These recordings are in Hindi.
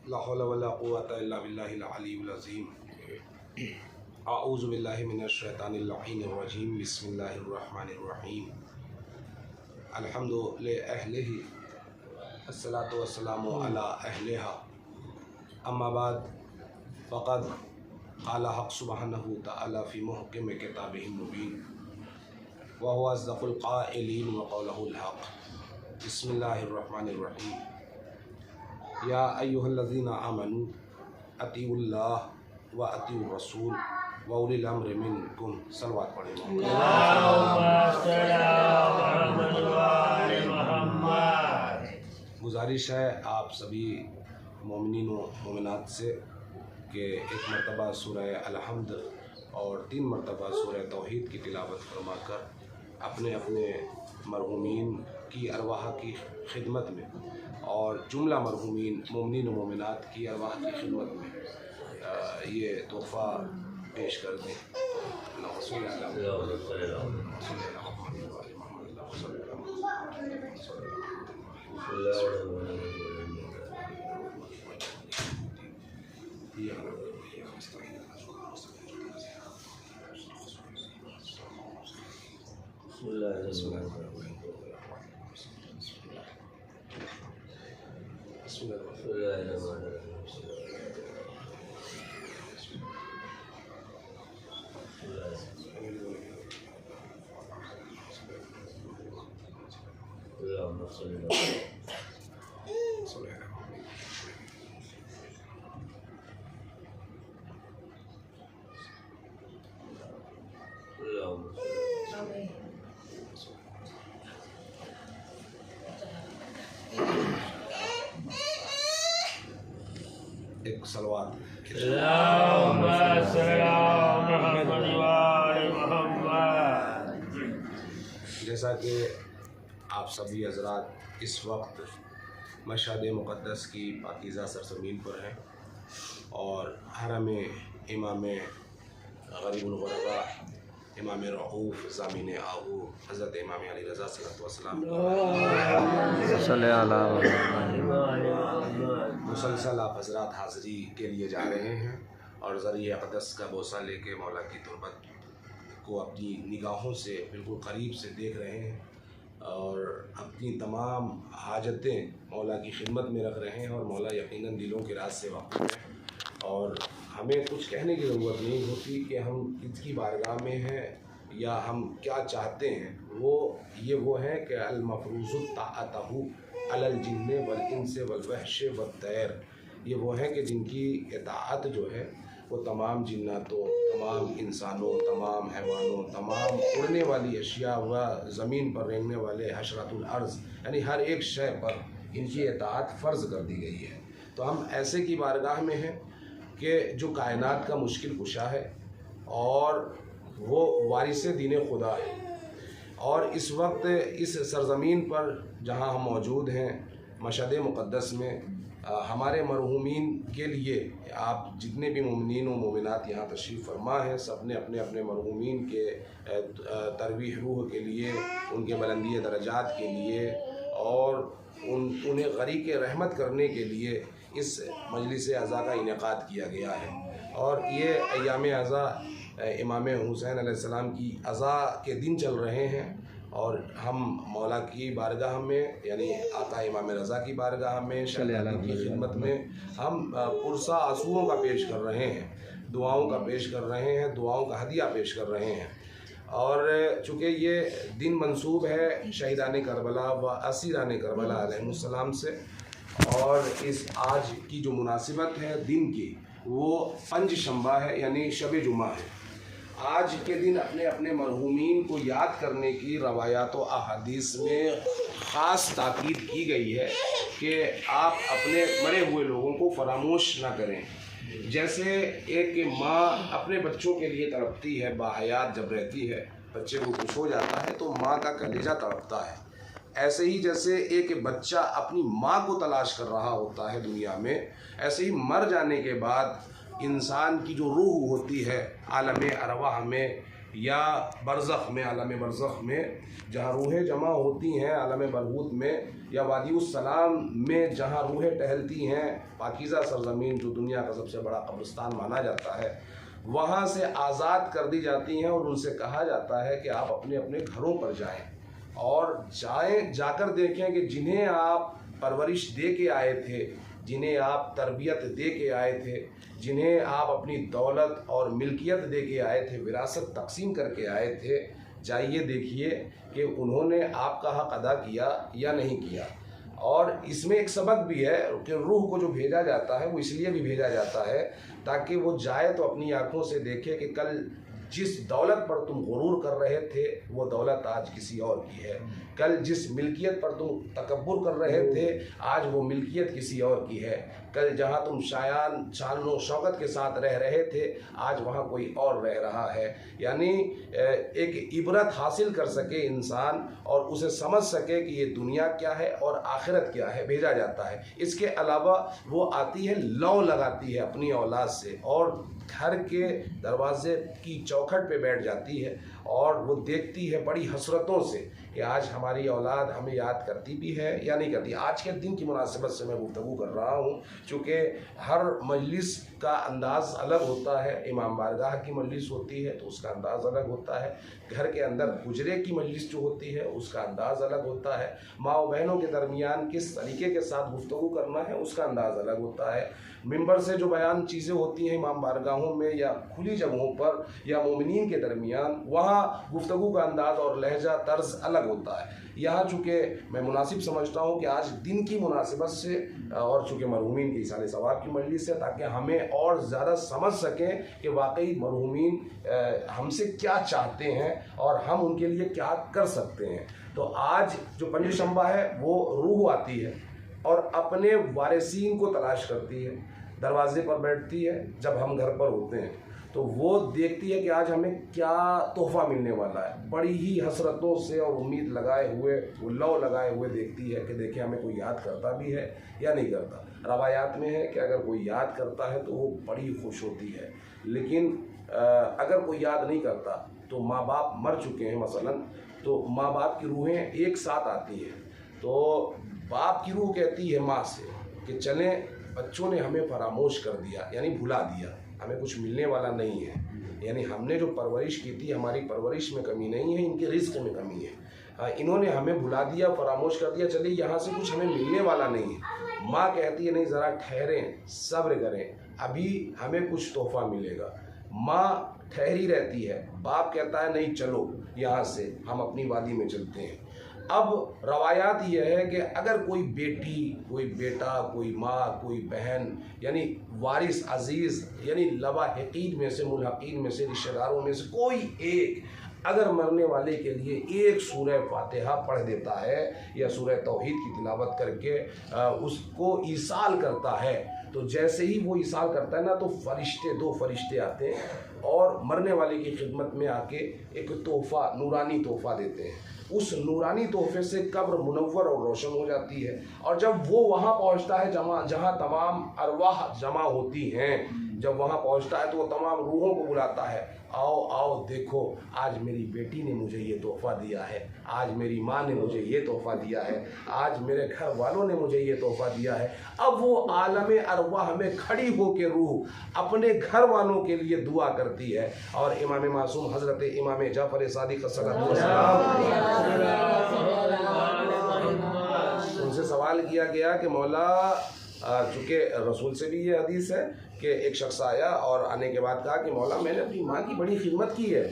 ला हौला वला कुव्वता इल्ला बिल्लाहिल अलीयुल अज़ीम। अऊज़ु बिल्लाहि मिनश शैतानिर लईनिर रजीम। बिस्मिल्लाहिर रहमानिर रहीम। अल्हम्दु लिअहलिही अस्सलातु वस्सलामु अला अहलिहा। अम्मा बाद फ़क़द क़ाला हक़ सुब्हानहु तआला फ़ी मुहकिम किताबिहिल मुबीन व हुवा अस्दक़ुल क़ाइलीन व क़ौलुहुल हक़। बिस्मिल्लाहिर रहमानिर रहीम। या अय्युहल्लज़ीना आमनू अतीउल्लाह व अतीउर रसूल व उलिल अम्रि मिनकुम। सलवात पढ़ें। गुजारिश है आप सभी मोमिनीन व मोमिनात से कि एक मरतबा सूरह अलहम्द और 3 मरतबा सूरह तौहीद की तिलावत फरमाकर अपने अपने मरहूमीन की अरवाह की खिदमत में और जुमला मरहूमीन मोमिनीन व मोमिनात की अरवाह की खिदमत में ये तोहफ़ा पेश कर दें। एक सलवात। जैसा कि आप सभी हज़रात इस वक्त मशहद मुक़द्दस की पाकीज़ा सरज़मीन पर हैं और हरम इमाम ग़रीबुल ग़ुरबा इमाम रऊफ़ ज़ामिन आहू हज़रत इमाम अली रज़ा सल्लल्लाहु मुसलसल आप हज़रात हाज़री के लिए जा रहे हैं और ज़रिए अक़दस का बोसा लेके मौला की तुरबत को अपनी निगाहों से बिल्कुल करीब से देख रहे हैं और अपनी तमाम हाजतें मौला की खिदमत में रख रहे हैं और मौला यकीनन दिलों के राज से वाक़िफ़ है और हमें कुछ कहने की ज़रूरत नहीं होती कि हम किसकी बारगाह में हैं या हम क्या चाहते हैं। वो है कि अल मफ़रूज़ु ताअतहु अलल जिन्नि वल इंसि वल वहशि वत तैर। ये वो हैं कि जिनकी इताअत जो है वो तमाम जिन्नातों, तमाम इंसानों, तमाम हैवानों, तमाम उड़ने वाली अशिया व ज़मीन पर रेंगने वाले हशरतुल अर्ज़ यानी हर एक शय पर इनकी इताअत फ़र्ज़ कर दी गई है। तो हम ऐसे की बारगाह में हैं कि जो कायनात का मुश्किल कुशा है और वो वारिसे दीन खुदा है और इस वक्त इस सरज़मीन पर जहाँ हम मौजूद हैं मशहद मुक़द्दस में हमारे मरहूमीन के लिए आप जितने भी मोमिनीन व मोमिनात यहाँ तशरीफ़ फरमा हैं सब ने अपने अपने मरहूमीन के तरवीह रूह के लिए, उनके बुलंदी दरजात के लिए और उन्हें गरीक़ रहमत करने के लिए इस मजलिस अज़ा का इनेक़ाद किया गया है। और ये अय्याम अज़ा इमाम हुसैन अलैहिस्सलाम की अज़ा के दिन चल रहे हैं और हम मौला की बारगाह में यानी आका इमाम रज़ा की बारगाह में शहदादी की खिदमत में हम पुरसा आंसुओं का पेश कर रहे हैं, दुआओं का पेश कर रहे हैं, दुआओं का हदिया पेश कर रहे हैं। और चूँकि ये दिन मंसूब है शहीदान करबला व असीरान करबला अलैहिमुस्सलाम से और इस आज की जो मुनासिबत है दिन की वो पंज शंबा है यानी शब जुमा है। आज के दिन अपने अपने मरहूमीन को याद करने की रवायात व अहादीस में ख़ास ताकीद की गई है कि आप अपने मरे हुए लोगों को फरामोश ना करें। जैसे एक माँ अपने बच्चों के लिए तड़पती है, बाहयात जब रहती है, बच्चे को कुछ हो जाता है तो माँ का कलेजा तड़पता है। ऐसे ही जैसे एक बच्चा अपनी माँ को तलाश कर रहा होता है दुनिया में, ऐसे ही मर जाने के बाद इंसान की जो रूह होती है आलम अरवाह में या बरज़ख में, आलम बरज़ख में जहाँ रूहें जमा होती हैं, आलम बरहूत में या वादिउस्सलाम में जहाँ रूहें टहलती हैं, पाकीज़ा सरज़मीन जो दुनिया का सबसे बड़ा कब्रिस्तान माना जाता है, वहाँ से आज़ाद कर दी जाती हैं और उनसे कहा जाता है कि आप अपने अपने घरों पर जाएं और जाकर देखें कि जिन्हें आप परवरिश दे के आए थे, जिन्हें आप तरबियत दे के आए थे, जिन्हें आप अपनी दौलत और मिल्कियत दे के आए थे, विरासत तकसीम करके आए थे, जाइए देखिए कि उन्होंने आपका हक़ अदा किया या नहीं किया। और इसमें एक सबक भी है कि रूह को जो भेजा जाता है वो इसलिए भी भेजा जाता है ताकि वो जाए तो अपनी आँखों से देखे कि कल जिस दौलत पर तुम गुरूर कर रहे थे वो दौलत आज किसी और की है, कल जिस मिल्कियत पर तुम तकब्बुर कर रहे थे आज वो मिल्कियत किसी और की है, कल जहाँ तुम शान व शौकत के साथ रह रहे थे आज वहाँ कोई और रह रहा है। यानी एक इबरत हासिल कर सके इंसान और उसे समझ सके कि ये दुनिया क्या है और आखिरत क्या है, भेजा जाता है। इसके अलावा वो आती है, लौ लगाती है अपनी औलाद से और घर के दरवाजे की चौखट पे बैठ जाती है और वो देखती है बड़ी हसरतों से कि आज हमारी औलाद हमें याद करती भी है या नहीं करती। आज के दिन की मुनासिबत से मैं गुफ्तगू कर रहा हूँ, चूँकि हर मजलिस का अंदाज़ अलग होता है। इमाम बारगाह की मजलिस होती है तो उसका अंदाज़ अलग होता है, घर के अंदर हुजरे की मजलिस जो होती है उसका अंदाज़ अलग होता है, माँ बहनों के दरमियान किस तरीके के साथ गुफ्तगू करना है उसका अंदाज़ अलग होता है, मिंबर से जो बयान चीज़ें होती हैं इमाम बारगाहों में या खुली जगहों पर या मोमिनीन के दरमियान, वहाँ गुफ्तगू का अंदाज़ और लहजा तर्ज अलग होता है। यहाँ चूँकि मैं मुनासिब समझता हूँ कि आज दिन की मुनासिबत से और चूँकि मरहूमीन की इसाले सवाब की मजलिस है ताकि हमें और ज़्यादा समझ सकें कि वाकई मरहूमीन हमसे क्या चाहते हैं और हम उनके लिए क्या कर सकते हैं। तो आज जो पंजशंबा है वो रूह आती है और अपने वारिसीन को तलाश करती है, दरवाजे पर बैठती है जब हम घर पर होते हैं तो वो देखती है कि आज हमें क्या तोहफ़ा मिलने वाला है। बड़ी ही हसरतों से और उम्मीद लगाए हुए, वो लौ लगाए हुए देखती है कि देखें हमें कोई याद करता भी है या नहीं करता। रवायात में है कि अगर कोई याद करता है तो वो बड़ी खुश होती है, लेकिन अगर कोई याद नहीं करता तो माँ बाप मर चुके हैं मसलन, तो माँ बाप की रूहें एक साथ आती हैं तो बाप की रूह कहती है माँ से कि चलें, बच्चों ने हमें फरामोश कर दिया, यानी भुला दिया, हमें कुछ मिलने वाला नहीं है, यानी हमने जो परवरिश की थी हमारी परवरिश में कमी नहीं है, इनके रिस्क में कमी है, इन्होंने हमें भुला दिया, फरामोश कर दिया, चलिए यहाँ से कुछ हमें मिलने वाला नहीं है। माँ कहती है नहीं, ज़रा ठहरें, सब्र करें, अभी हमें कुछ तोहफ़ा मिलेगा। माँ ठहरी रहती है, बाप कहता है नहीं चलो यहाँ से हम अपनी वादी में चलते हैं। अब रवायात यह है कि अगर कोई बेटी, कोई बेटा, कोई माँ, कोई बहन, यानी वारिस अजीज़, यानी लवाहिकीन में से, मुल्हकीन में से, रिश्तेदारों में से कोई एक अगर मरने वाले के लिए एक सूरह फातिहा पढ़ देता है या सूरह तौहीद की तिलावत करके उसको ईसाल करता है, तो जैसे ही वो ईसाल करता है ना तो दो फरिश्ते आते हैं और मरने वाले की खिदमत में आके एक तोहफ़ा, नूरानी तोहफ़ा देते हैं। उस नूरानी तोहफे से कब्र मुनव्वर और रोशन हो जाती है और जब वो वहाँ पहुँचता है जहाँ तमाम अरवाह जमा होती हैं, जब वहाँ पहुँचता है तो वो तमाम रूहों को बुलाता है, आओ आओ देखो आज मेरी बेटी ने मुझे ये तोहफ़ा दिया है, आज मेरी माँ ने मुझे ये तोहफ़ा दिया है, आज मेरे घर वालों ने मुझे ये तोहफ़ा दिया है। अब वो आलम अरवाह में खड़ी हो के रूह अपने घर वालों के लिए दुआ करती है और इमाम मासूम हज़रत इमाम जाफ़र सादिक़ उनसे सवाल किया गया कि मौला, चूँकि रसूल से भी ये हदीस है कि एक शख्स आया और आने के बाद कहा कि मौला मैंने अपनी माँ की बड़ी खिदमत की है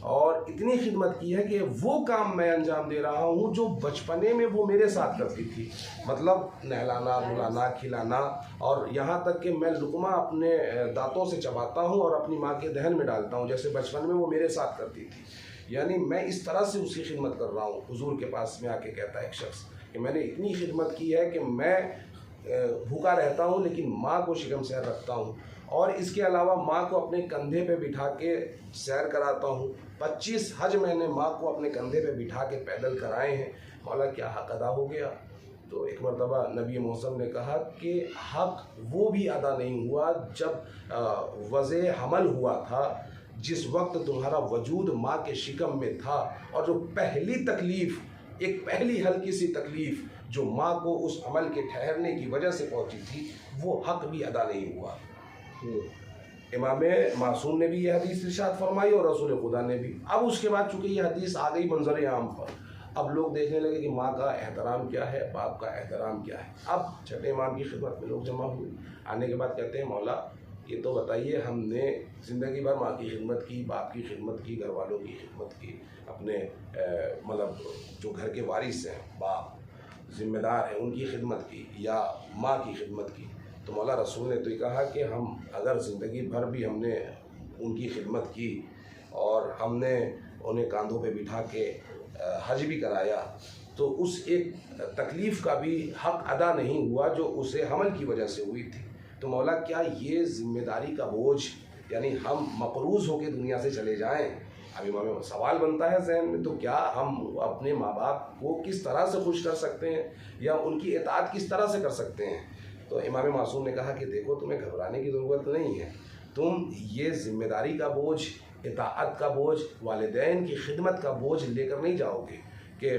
और इतनी खिदमत की है कि वो काम मैं अंजाम दे रहा हूँ जो बचपने में वो मेरे साथ करती थी, मतलब नहलाना, धुलाना, खिलाना, और यहाँ तक कि मैं लुक़मा अपने दांतों से चबाता हूँ और अपनी माँ के दहन में डालता हूँ जैसे बचपन में वो मेरे साथ करती थी। यानी मैं इस तरह से उसकी खिदमत कर रहा हूँ। हुजूर के पास में आके कहता है एक शख्स कि मैंने इतनी खिदमत की है कि मैं भूखा रहता हूँ लेकिन माँ को शिकम सैर रखता हूँ और इसके अलावा माँ को अपने कंधे पे बिठा के सैर कराता हूँ। 25 हज मैंने माँ को अपने कंधे पे बिठा के पैदल कराए हैं। मौला क्या हक़ अदा हो गया? तो एक मरतबा नबी मौसम ने कहा कि हक़ वो भी अदा नहीं हुआ जब वज़े हमल हुआ था, जिस वक्त तुम्हारा वजूद माँ के शिकम में था और जो पहली तकलीफ़, एक पहली हल्की सी तकलीफ़ जो माँ को उस अमल के ठहरने की वजह से पहुँची थी, वो हक़ भी अदा नहीं हुआ। इमाम मासूम ने भी यह हदीस इरशाद फरमाई और रसूल खुदा ने भी। अब उसके बाद चूँकि यह हदीस आ गई मंजर आम पर, अब लोग देखने लगे कि माँ का एहतराम क्या है, बाप का एहतराम क्या है। अब छठे इमाम की खिदमत में लोग जमा हुए। आने के बाद कहते हैं, मौला ये तो बताइए, हमने ज़िंदगी भर माँ की खिदमत की, बाप की खिदमत की, घर वालों की खिदमत की, अपने मतलब जो घर के वारिस हैं, बाप ज़िम्मेदार हैं, उनकी खिदमत की या माँ की खिदमत की। तो मौला रसूल ने तो ये कहा कि हम अगर ज़िंदगी भर भी हमने उनकी खिदमत की और हमने उन्हें कांधों पे बिठा के हज भी कराया, तो उस एक तकलीफ़ का भी हक़ अदा नहीं हुआ जो उसे हमल की वजह से हुई थी। तो मौला क्या ये ज़िम्मेदारी का बोझ, यानी हम मक़रूज़ होकर दुनिया से चले जाएं? अब इमाम सवाल बनता है ज़हन में, तो क्या हम अपने माँ बाप को किस तरह से खुश कर सकते हैं या उनकी इताअत किस तरह से कर सकते हैं? तो इमाम मासूम ने कहा कि देखो, तुम्हें घबराने की ज़रूरत नहीं है। तुम ये ज़िम्मेदारी का बोझ, इताअत का बोझ, वालिदैन की खिदमत का बोझ लेकर नहीं जाओगे कि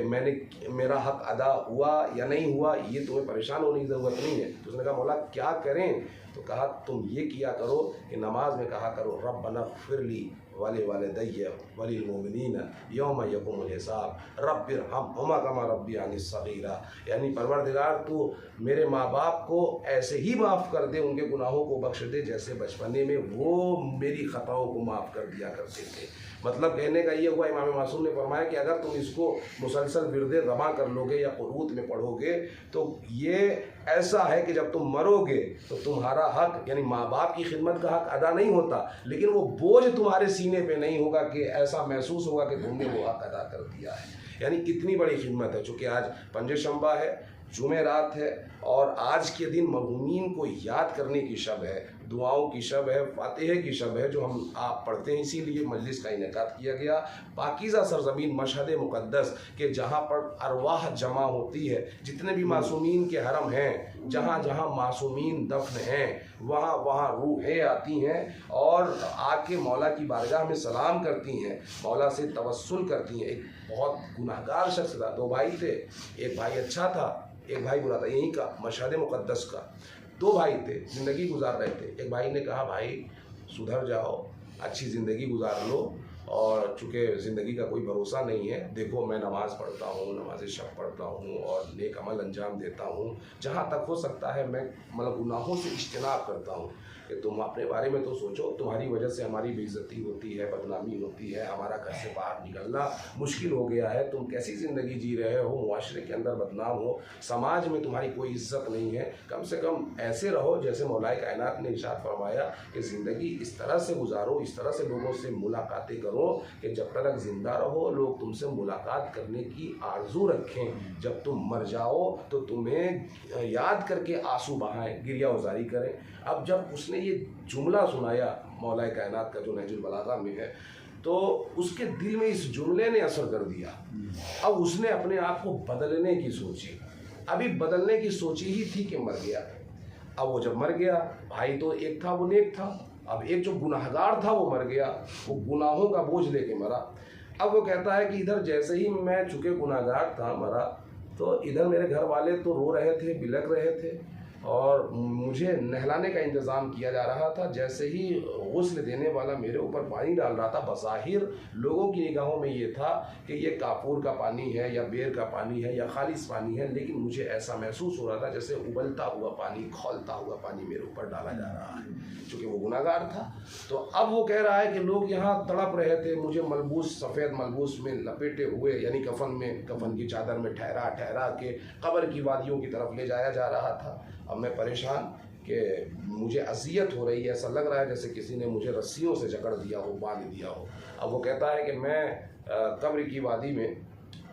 मेरा हक़ अदा हुआ या नहीं हुआ, ये तुम्हें परेशान होने की ज़रूरत नहीं है। तो उसने कहा, मौला क्या करें? तो कहा, तुम ये किया करो कि नमाज में कहा करो, रब्बना फ़िरली वाले वालिदैया वलिल मोमिनीना यौम यक़ूमुल हिसाब रब्बिरहमहुमा कमा रब्बियानी सग़ीरा। यानी परवरदिगार, तू मेरे माँ बाप को ऐसे ही माफ़ कर दे, उनके गुनाहों को बख्श दे जैसे बचपने में वो मेरी ख़ताओं को माफ़ कर दिया करते थे। मतलब कहने का ये हुआ, इमाम मासूम ने फरमाया कि अगर तुम इसको मुसलसल विरदे रमा कर लोगे या कुनूत में पढ़ोगे, तो ये ऐसा है कि जब तुम मरोगे तो तुम्हारा हक़, यानी माँ बाप की खिदमत का हक़ अदा नहीं होता, लेकिन वो बोझ तुम्हारे सीने पे नहीं होगा कि ऐसा महसूस होगा कि तुमने वो हक़ अदा कर दिया है। यानी इतनी बड़ी खिदमत है। चूँकि आज पंजे शंबा है, जुमे रात है और आज के दिन मरहूमीन को याद करने की शब है, दुआओं की शब है, फातिहा की शब है, जो हम आप पढ़ते हैं, इसीलिए मजलिस का इनेकाद किया गया। पाकीज़ा सरज़मीन मशहद मुक़द्दस के जहाँ पर अरवाह जमा होती है, जितने भी मासूमीन के हरम हैं, जहाँ जहाँ मासूमीन दफन हैं, वहाँ वहाँ रूहें आती हैं और आके मौला की बारगाह में सलाम करती हैं, मौला से तवस्सुल करती हैं। एक बहुत गुनाहगार शख्स था, दो भाई थे, एक भाई अच्छा था, एक भाई बुरा था, यहीं का मशहद मुक़द्दस का। दो भाई थे, ज़िंदगी गुजार रहे थे। एक भाई ने कहा, भाई सुधर जाओ, अच्छी ज़िंदगी गुजार लो, और चूँकि ज़िंदगी का कोई भरोसा नहीं है, देखो मैं नमाज़ पढ़ता हूँ, नमाज शब पढ़ता हूँ और नेक अमल अंजाम देता हूँ, जहाँ तक हो सकता है मैं मतलब गुनाहों से इज्तिनाब करता हूँ। कि तुम अपने बारे में तो सोचो, तुम्हारी वजह से हमारी बेइज्जती होती है, बदनामी होती है, हमारा घर से बाहर निकलना मुश्किल हो गया है, तुम कैसी ज़िंदगी जी रहे हो, मुआशरे के अंदर बदनाम हो, समाज में तुम्हारी कोई इज्जत नहीं है, कम से कम ऐसे रहो जैसे मौलाए कायनात ने इरशाद फरमाया कि ज़िंदगी इस तरह से गुजारो, इस तरह से लोगों से मुलाकातें करो कि जब तक ज़िंदा रहो लोग तुमसे मुलाकात करने की आरज़ू रखें, जब तुम मर जाओ तो तुम्हें याद करके आंसू बहाएं, गिरिया उजारी करें। अब जब उसने ये जुमला सुनाया मौलाए कायनात का, जो नहजुल बलागा में है, तो उसके दिल में इस जुमले ने असर कर दिया। अब उसने अपने आप को बदलने की सोची, अभी बदलने की सोची ही थी कि मर गया। अब वो जब मर गया, भाई तो एक था वो नेक था, अब एक जो गुनाहगार था वो मर गया, वो गुनाहों का बोझ लेके मरा। अब वो कहता है कि इधर जैसे ही मैं चूँकि गुनाहगार था मरा, तो इधर मेरे घर वाले तो रो रहे थे, बिलख रहे थे और मुझे नहलाने का इंतज़ाम किया जा रहा था। जैसे ही गुस्ल देने वाला मेरे ऊपर पानी डाल रहा था, बज़ाहिर लोगों की निगाहों में ये था कि ये काफूर का पानी है या बेर का पानी है या खालिस पानी है, लेकिन मुझे ऐसा महसूस हो रहा था जैसे उबलता हुआ पानी, खौलता हुआ पानी मेरे ऊपर डाला जा रहा है, चूँकि वो गुनाहगार था। तो अब वो कह रहा है कि लोग यहाँ तड़प रहे थे, मुझे मलबूस, सफ़ेद मलबूस में लपेटे हुए, यानी कफन की चादर में ठहरा ठहरा के कब्र की वादियों की तरफ ले जाया जा रहा था। अब मैं परेशान कि मुझे अज़ियत हो रही है, ऐसा लग रहा है जैसे किसी ने मुझे रस्सियों से जकड़ दिया हो, बांध दिया हो। अब वो कहता है कि मैं कब्र की वादी में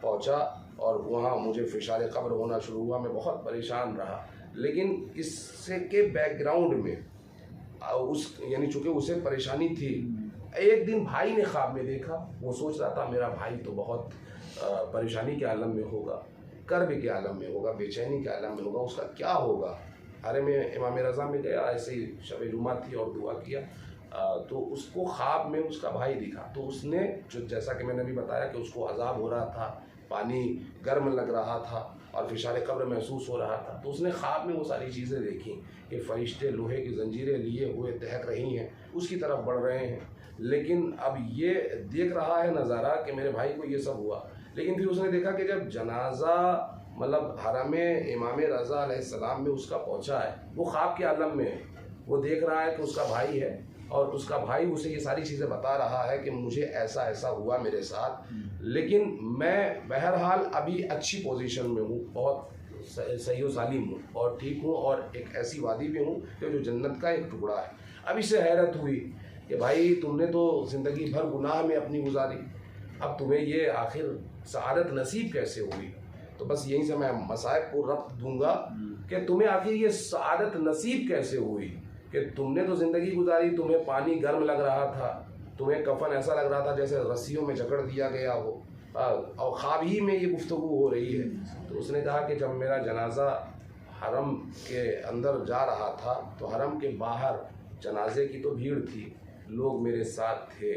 पहुंचा और वहाँ मुझे फिशाल कब्र होना शुरू हुआ, मैं बहुत परेशान रहा। लेकिन इससे के बैकग्राउंड में यानी चूँकि उसे परेशानी थी, एक दिन भाई ने ख्वाब में देखा, वो सोच रहा था मेरा भाई तो बहुत परेशानी के आलम में होगा, कर्ब के आलम में होगा, बेचैनी के आलम में होगा, उसका क्या होगा। अरे मैं इमाम रज़ा में गया, ऐसे ही शब जुमा थी और दुआ किया, तो उसको ख्वाब में उसका भाई दिखा। तो उसने जो, जैसा कि मैंने अभी बताया कि उसको अजाब हो रहा था, पानी गर्म लग रहा था और फिशारे कब्र महसूस हो रहा था, तो उसने ख्वाब में वो सारी चीज़ें देखी कि फरिश्ते लोहे की जंजीरें लिए हुए तहक रही हैं, उसकी तरफ बढ़ रहे हैं। लेकिन अब ये देख रहा है नज़ारा कि मेरे भाई को ये सब हुआ। लेकिन फिर उसने देखा कि जब जनाजा मतलब हरम इमाम रज़ा अलैहिस्सलाम में उसका पहुंचा है, वो ख्वाब के आलम में है, वो देख रहा है कि उसका भाई है और उसका भाई उसे ये सारी चीज़ें बता रहा है कि मुझे ऐसा ऐसा हुआ मेरे साथ, लेकिन मैं बहरहाल अभी अच्छी पोजीशन में हूँ, बहुत सही व सालिम हूँ और ठीक हूँ और एक ऐसी वादी भी हूँ कि जो जन्नत का एक टुकड़ा है। अब इससे हैरत हुई कि भाई तुमने तो ज़िंदगी भर गुनाह में अपनी गुजारी, अब तुम्हें ये आखिर सआदत नसीब कैसे हुई? तो बस यहीं से मैं मसाइब को रब्त दूंगा कि तुम्हें आखिर ये सआदत नसीब कैसे हुई कि तुमने तो ज़िंदगी गुजारी, तुम्हें पानी गर्म लग रहा था, तुम्हें कफन ऐसा लग रहा था जैसे रस्सियों में जकड़ दिया गया हो, और ख्वाब ही में ये गुफ्तगू हो रही है। तो उसने कहा कि जब मेरा जनाजा हरम के अंदर जा रहा था तो हरम के बाहर जनाजे की तो भीड़ थी, लोग मेरे साथ थे,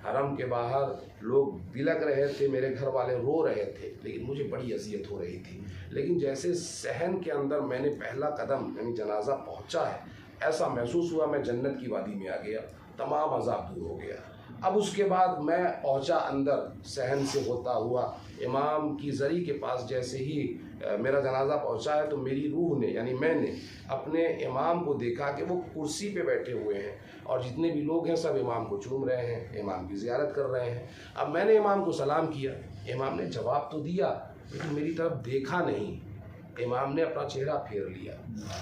हरम के बाहर लोग बिलक रहे थे, मेरे घर वाले रो रहे थे, लेकिन मुझे बड़ी अजियत हो रही थी। लेकिन जैसे सहन के अंदर मैंने पहला कदम यानी जनाजा पहुंचा है, ऐसा महसूस हुआ मैं जन्नत की वादी में आ गया, तमाम अजाब दूर हो गया। अब उसके बाद मैं पहुंचा अंदर सहन से होता हुआ इमाम की ज़री के पास। जैसे ही मेरा जनाजा पहुंचा है तो मेरी रूह ने यानी मैंने अपने इमाम को देखा कि वो कुर्सी पे बैठे हुए हैं और जितने भी लोग हैं सब इमाम को चूम रहे हैं, इमाम की ज़ियारत कर रहे हैं। अब मैंने इमाम को सलाम किया, इमाम ने जवाब तो दिया लेकिन मेरी तरफ देखा नहीं, इमाम ने अपना चेहरा फेर लिया।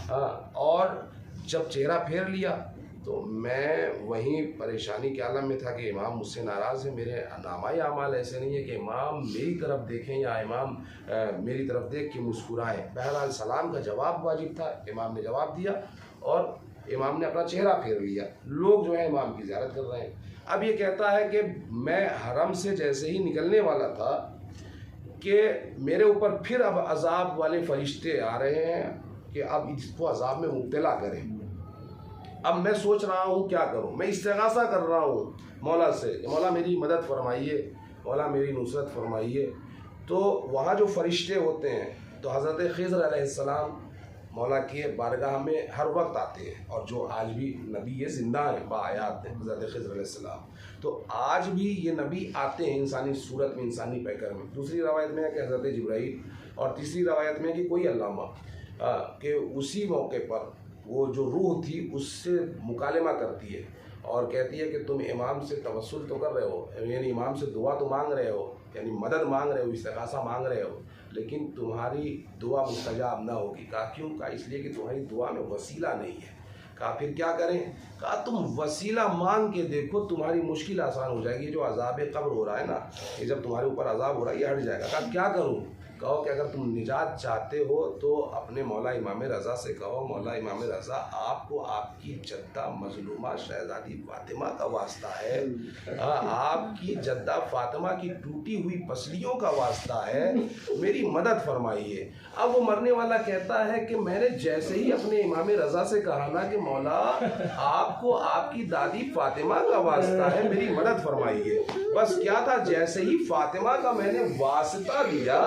हाँ, और जब चेहरा फेर लिया तो मैं वहीं परेशानी के आलम में था कि इमाम मुझसे नाराज़ है, मेरे नामाए आमाल ऐसे नहीं है कि इमाम मेरी तरफ देखें या इमाम मेरी तरफ देख के मुस्कुराएं। बहरहाल सलाम का जवाब वाजिब था, इमाम ने जवाब दिया और इमाम ने अपना चेहरा फेर लिया। लोग जो है इमाम की ज़ियारत कर रहे हैं। अब ये कहता है कि मैं हरम से जैसे ही निकलने वाला था कि मेरे ऊपर फिर अब अजाब वाले फरिश्ते आ रहे हैं कि अब इसको अजाब में मुब्तला करें। अब मैं सोच रहा हूँ क्या करूँ, मैं इस्तिग़ासा कर रहा हूँ मौला से, मौला मेरी मदद फरमाइए, मौला मेरी नुसरत फरमाइए। तो वहाँ जो फरिश्ते होते हैं तो हज़रत खिज़र अलैहिस्सलाम मौला के बारगाह में हर वक्त आते हैं और जो आज भी नबी ये ज़िंदा हैं, बायात हैं हज़रत खिज़र अलैहिस्सलाम, तो आज भी ये नबी आते हैं इंसानी सूरत में, इंसानी पैकर में। दूसरी रवायत में है कि हज़रत जिब्राईल, और तीसरी रवायत में है कि कोई अल्लामा कि उसी मौके पर वो जो रूह थी उससे मुकालमा करती है और कहती है कि तुम इमाम से तवस्सुल तो कर रहे हो, यानी इमाम से दुआ तो मांग रहे हो, यानी मदद मांग रहे हो, इस्तिग़ासा मांग रहे हो, लेकिन तुम्हारी दुआ मुस्तजाब ना होगी। कहा क्यों? कहा इसलिए कि तुम्हारी दुआ में वसीला नहीं है। कहा फिर क्या करें? कहा तुम वसीला मांग के देखो, तुम्हारी मुश्किल आसान हो जाएगी। जो अज़ाब कब्र हो रहा है ना, ये जब तुम्हारे ऊपर अज़ाब हो रहा है ये हट जाएगा। कहा क्या करूँ? कहो कि अगर तुम निजात चाहते हो तो अपने मौला इमाम रज़ा से कहो, मौला इमाम रज़ा आपको आपकी जद्दा मजलूमा शहज़ादी फ़ातिमा का वास्ता है, आपकी जद्दा फ़ातिमा की टूटी हुई पसलियों का वास्ता है, मेरी मदद फरमाइए। अब वो मरने वाला कहता है कि मैंने जैसे ही अपने इमाम रज़ा से कहा ना कि मौला आपको आपकी दादी फ़ातिमा का वास्ता है, मेरी मदद फरमाइए, बस क्या था, जैसे ही फ़ातिमा का मैंने वास्ता दिया,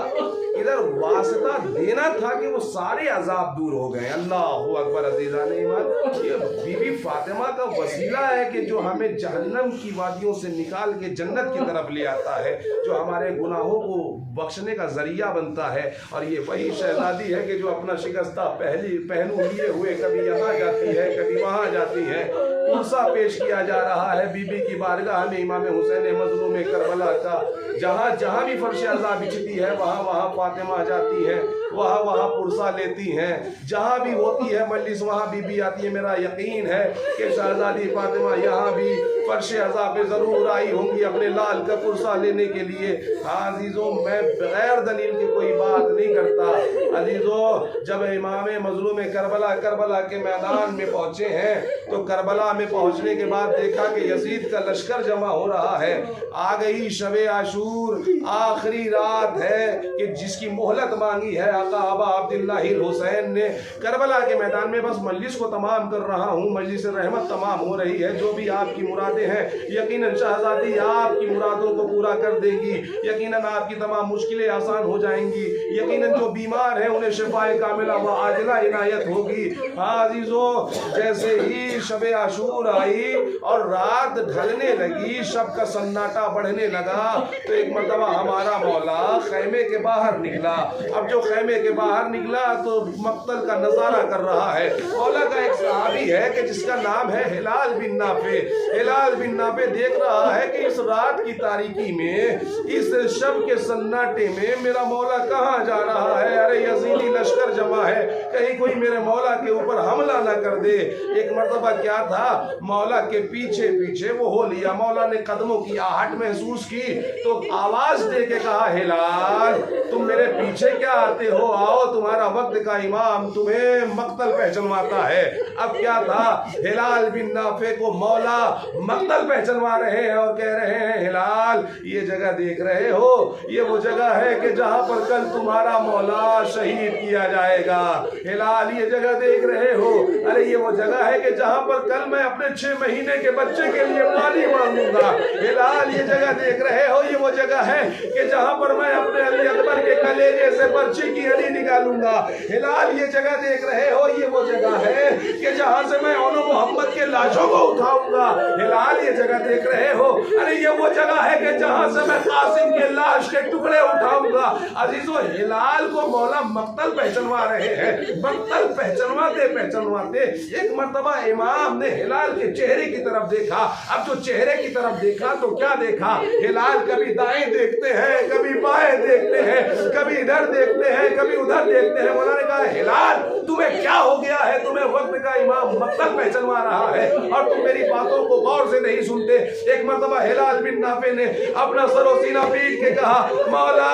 इधर वास्ता देना था कि वो सारे अजाब दूर हो गए। अल्लाहु अकबर अज़ीज़ान ईमान। ये बीबी फातिमा का वसीला है कि जो हमें जहन्नम की वादियों से निकाल के जन्नत की तरफ ले आता है, जो हमारे गुनाहों को बख्शने का जरिया बनता है। और ये वही शहजादी है कि जो अपना शिकस्ता पहलू लिए हुए कभी यहाँ जाती है कभी वहाँ जाती है। उर्सा पेश किया जा रहा है बीबी की बारगाह में इमाम हुसैन मज़लूम करबला का। जहाँ जहाँ भी फर्श अज़ा बिछती है वहाँ वहाँ फातिमा जाती है, वहाँ वहाँ पुरसा लेती हैं। जहाँ भी होती है मजलिस वहाँ बीबी आती है। मेरा यकीन है कि शहजादी फातिमा यहाँ भी फर्श अज़ा पे ज़रूर आई होंगी अपने लाल का पुरसा लेने के लिए। हाँ अजीज़ों, मैं बगैर दलील के कोई बात नहीं करता। अजीजों, जब इमाम मजलूम करबला के मैदान में पहुंचे हैं तो करबला में पहुंचने के बाद देखा कि यजीद का लश्कर जमा हो रहा है। आ गई शबे आशूर, आखिरी रात है कि जिसकी मोहलत मांगी है आका अबा अब्दुल्लाह हुसैन ने। करबला के मैदान में बस मजलिस को तमाम कर रहा हूँ, मजलिस रहमत तमाम हो रही है। जो भी आपकी मुरादें हैं यकीनन शहजादी आपकी मुरादों को पूरा कर देंगी, यकीनन आपकी तमाम मुश्किलें आसान हो जाएंगी, यकीनन जो बीमार है उन्हें शिफाए कामिला व आजिला इनायत होगी। हाँ अजीजों, जैसे ही शबे आशूर आई और रात ढलने लगी, शब का सन्नाटा बढ़ने लगा, तो एक मर्तबा हमारा मौला खैमे के बाहर निकला। अब जो खैमे के बाहर निकला तो मक्तल का नजारा कर रहा है। मौला का एक सहाबी है कि जिसका नाम है हिलाल बिन नाफे। हिलाल बिन नाफे देख रहा है कि इस रात की तारीकी में, इस शब के सन्नाटे में मेरा मौला कहाँ जा रहा है। अरे यजीदी लश्कर जमा है, कहीं कोई मेरे मौला के ऊपर हमला ना कर दे। एक मर्तबा क्या था, मौला के पीछे पीछे वो हो लिया। मौला ने कदमों की आहट महसूस की तो आवाज दे के कहा, हिलाल तुम मेरे पीछे क्या आते हो, आओ तुम्हारा वक्त का इमाम तुम्हें मक्तल पहचानवाता है। अब क्या था, हिलाल बिन नाफे को मौला मक्तल पहचानवा रहे हैं और कह रहे हैं, हिलाल ये जगह देख रहे हो, ये वो जगह है कि जहां पर कल तुम्हारा मौला शहीद किया जाएगा। हिलाल ये जगह देख रहे हो, अरे ये वो जगह है कि जहां पर कल मैं अपने 6 महीने के बच्चे के लिए पानी मांगूंगा। हिलाल ये जगह देख रहे हो, ये वो जगह है कि जहां पर मैं अपने अली अकबर के कलेजे से पर्ची की हड्डी निकालूंगा। हिलाल ये जगह देख रहे हो, ये वो जगह है कि जहां से मैं ओनो मोहम्मद के लाशों को उठाऊंगा। हिलाल ये जगह देख रहे हो, अरे ये वो जगह है कि जहां से मैं कासिम के लाश के टुकड़े उठाऊंगा। अजीजों, हिलाल को मौला मक्तल पहचानवा रहे हैं। मक्तल पहचानवाते पहचानवाते एक मर्तबा इमाम ने हिलाल के चेहरे की तरफ देखा। अब जो चेहरे की तरफ देखा तो क्या देखा, हिलाल कभी दाएं देखते हैं, कभी बाएं देखते हैं, कभी इधर देखते हैं, कभी उधर देखते हैं। मौला ने कहा, हिलाल तुम्हें क्या हो गया है, तुम्हें वक्त का इमाम मक्तल पहचानवा रहा है और तुम मेरी बातों को गौर से नहीं सुनते। एक मर्तबा हिलाल बिन नाफे ने अपना सरो सीना पीट के कहा, मौला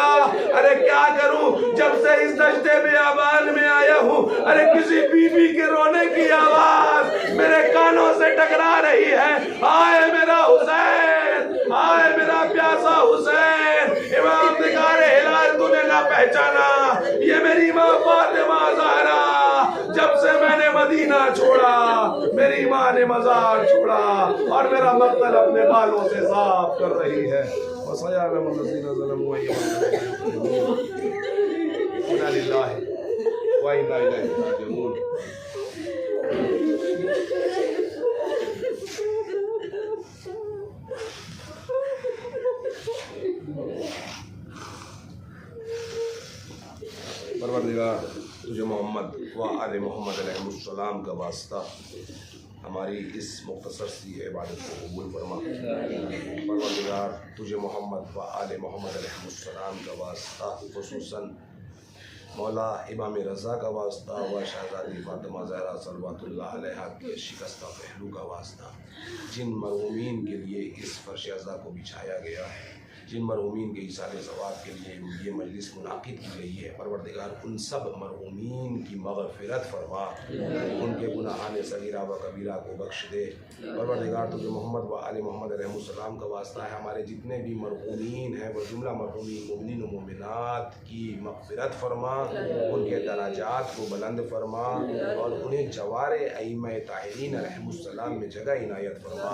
अरे क्या करूं, जब से इस दश्ते बियाबान में आया हूं, अरे किसी बीबी के रोने की आवाज मेरे कानों से टकरा रही है। आए मेरा हुसैन, आए मेरा प्यासा हुसैन। इमाम ने कहा, हिलाल तूने ना पहचाना, ये मेरी माँ फातिमा ज़हरा, जब से मैंने मदीना छोड़ा मेरी माँ ने मजार छोड़ा और मेरा मक्तल अपने बालों से साफ कर रही है। परवरदिगार तुझे मोहम्मद व आले मोहम्मद अलैहिस्सलाम का वास्ता हमारी इस मुख्तसर सी इबादत को कबूल फरमा। परवरदिगार तुझे मोहम्मद व आले मोहम्मद अलैहिस्सलाम का वास्ता, खुसूसन मौला इमाम रज़ा का वास्ता व शहज़ादी फातिमा ज़हरा सल्लल्लाहु अलैहा के शिकस्ता पहलू का वास्ता, जिन मरहूमीन के लिए इस फर्श अज़ा को बिछाया गया है, जिन मरहूमीन के इसाले सवाब के लिए ये मजलिस मुनाकिद की गई है, परवरदिगार उन सब मरहूमीन की मग़फ़िरत फरमा, उनके गुनाहान सगीरा व कबीरा को बख्श दे। परवरदिगार तुझे मोहम्मद व आले मोहम्मद अलैहिस्सलाम का वास्ता है, हमारे जितने भी मरहूमीन हैं वह जुमला मरहूमीन मोमिनीन व मोमिनात की मग़फ़िरत फरमा, उनके दराजात को बुलंद फरमा और उन्हें जवारे अइम्मा ताहिरीन अलैहिमुस्सलाम में जगह इनायत फरमा।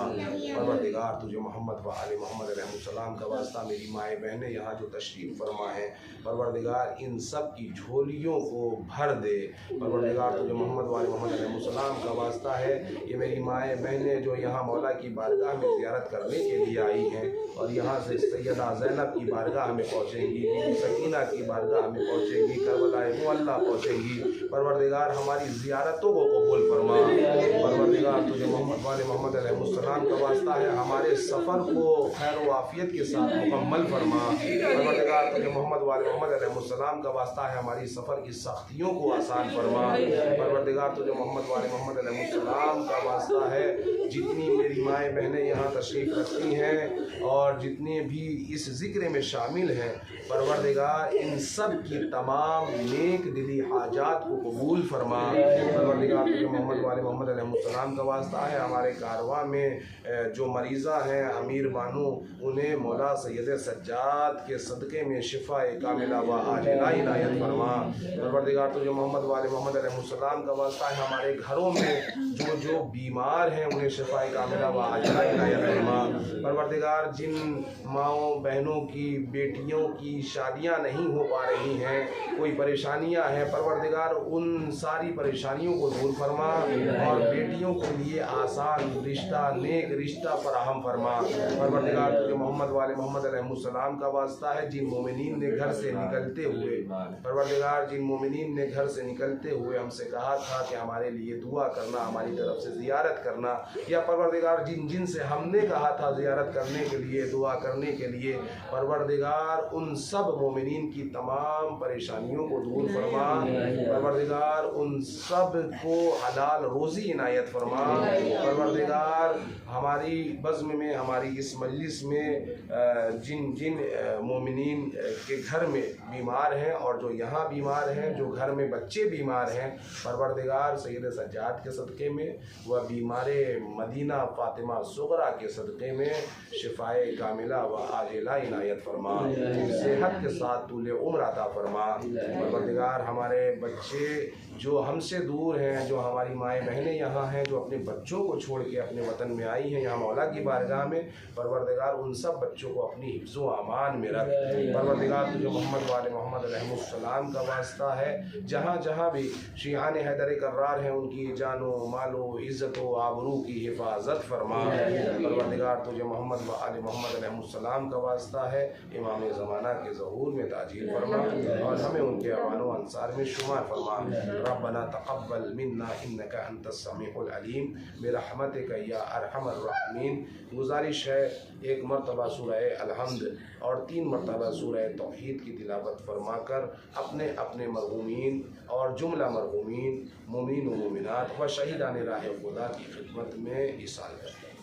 परवरदिगार तुझे मोहम्मद व आले मोहम्मद अलैहिस्सलाम का वास्ता मेरी माएँ बहनें यहाँ जो तशरीफ़ फरमा है, परवरदिगार इन सब की झोलियों को भर दे। परवरदिगार तुझे मोहम्मद वाले मोहम्मद अलैहिस्सलाम का वास्ता है, ये मेरी माएँ बहनें जो यहाँ मौला की बारगाह में ज़ियारत करने के लिए आई हैं और यहाँ से सैयदा ज़ैनब की बारगाह में पहुँचेंगी, सकीना की बारगाह में पहुँचेंगी, करबलाए मुअल्ला पहुँचेंगी। परवरदिगार हमारी ज़ियारतों को कबूल फरमा। परवरदिगार तुझे मोहम्मद वाले मोहम्मद अलैहिस्सलाम का वास्ता है, हमारे सफ़र को खैर व आफ़ियत के साथ मुकम्मल फरमा। परवरदिगार तुझे मोहम्मद वाले मोहम्मद अलैहिस्सलाम का वास्ता है, हमारी सफ़र की सख्तियों को आसान फरमा। परवरदिगार तुझे मोहम्मद वाले मोहम्मद अलैहिस्सलाम का वास्ता है, जितनी मेरी माएँ बहनें यहाँ तशरीफ़ रखती हैं और जितने भी इस ज़िक्र में शामिल हैं, परवरदिगार इन सब की तमाम नेक दिली हाजात को कबूल फरमा। परवरदिगार तुझे मोहम्मद वाले मोहम्मद अलैहिस्सलाम का वास्ता है, हमारे कारवां में जो मरीज़ा हैं अमीर बानो, उन्हें मौला सैयद सज्जाद के सदक़े में शिफा कामिला व आजिला इनायत फरमा। परवरदिगार तुझे मोहम्मद वाले मोहम्मद अलैहिस्सलाम का वास्ता है, हमारे घरों में जो जो बीमार हैं उन्हें शिफा कामिला व आजिला इनायत फरमा। परवरदिगार जिन माओ बहनों की बेटियों की शादियां नहीं हो पा रही हैं, कोई परेशानियां हैं, परवरदिगार उन सारी परेशानियों को दूर फरमा और बेटियों के लिए आसान रिश्ता, नेक रिश्ता फराहम फरमा। परवरदिगार तुझे मोहम्मद वाले मोहम्मद अलैहिस्सलाम का वास्ता है, जिन मोमिनीन ने घर से निकलते हुए, परवरदिगार जिन मोमिनीन ने घर से निकलते हुए हमसे कहा था कि हमारे लिए दुआ करना, हमारी तरफ से ज़ियारत करना, या परवरदिगार जिन जिन से हमने कहा था ज़ियारत करने के लिए, दुआ करने के लिए, परवरदिगार उन सब मोमिनीन की तमाम परेशानियों को दूर फरमा। परवरदिगार उन सब को हलाल रोज़ी इनायत फरमा। परवरदिगार हमारी बज़्म में, हमारी इस मजलिस में जिन जिन मोमिनीन के घर में बीमार हैं और जो यहाँ बीमार हैं, जो घर में बच्चे बीमार हैं, परवरदिगार सैयद सज्जाद के सदक़े में व बीमारे मदीना फ़ातिमा सुगरा के सदक़े में शिफाए कामिला व आजिला इनायत फरमा। सेहत के साथ तूले उम्र अता फरमा। परवरदिगार हमारे बच्चे जो हमसे दूर हैं, जो हमारी माएँ बहनें यहाँ हैं, जो अपने बच्चों को छोड़ के अपने वतन में आई हैं यहाँ मौला की बारगाह में, परवरदिगार उन सब बच्चों को अपनी हिफ्ज़ व अमान में रख। परवरदिगार तुझे मोहम्मद वाले मोहम्मद अलैहिस्सलाम का वास्ता है, जहाँ जहाँ भी शियान हैदर कर्रार हैं उनकी जानो मालो इज़्ज़त व आबरू की हिफाजत फरमा। परवरदिगार तुझे मोहम्मद वाले मोहम्मद अलैहिस्सलाम का वास्ता है, इमाम ज़माना के ज़हूर में ताजील फरमा और हमें उनके अवानो अंसार में शुमार फरमा। रब्बना तक़ब्बल मिन्ना इन्नका अंतस समीउल अलीम बिरहमतिका या अरहमर राहिमीन। गुजारिश है, एक मरतबा सूरह अलहम्द और 3 मरतबा सूरह तौहीद की तिलावत फरमाकर अपने अपने मरहूमीन और जुमला मरहूमीन मोमिन व मोमिनात व शहीदान राह खुदा की खिदमत में इसाल करते हैं।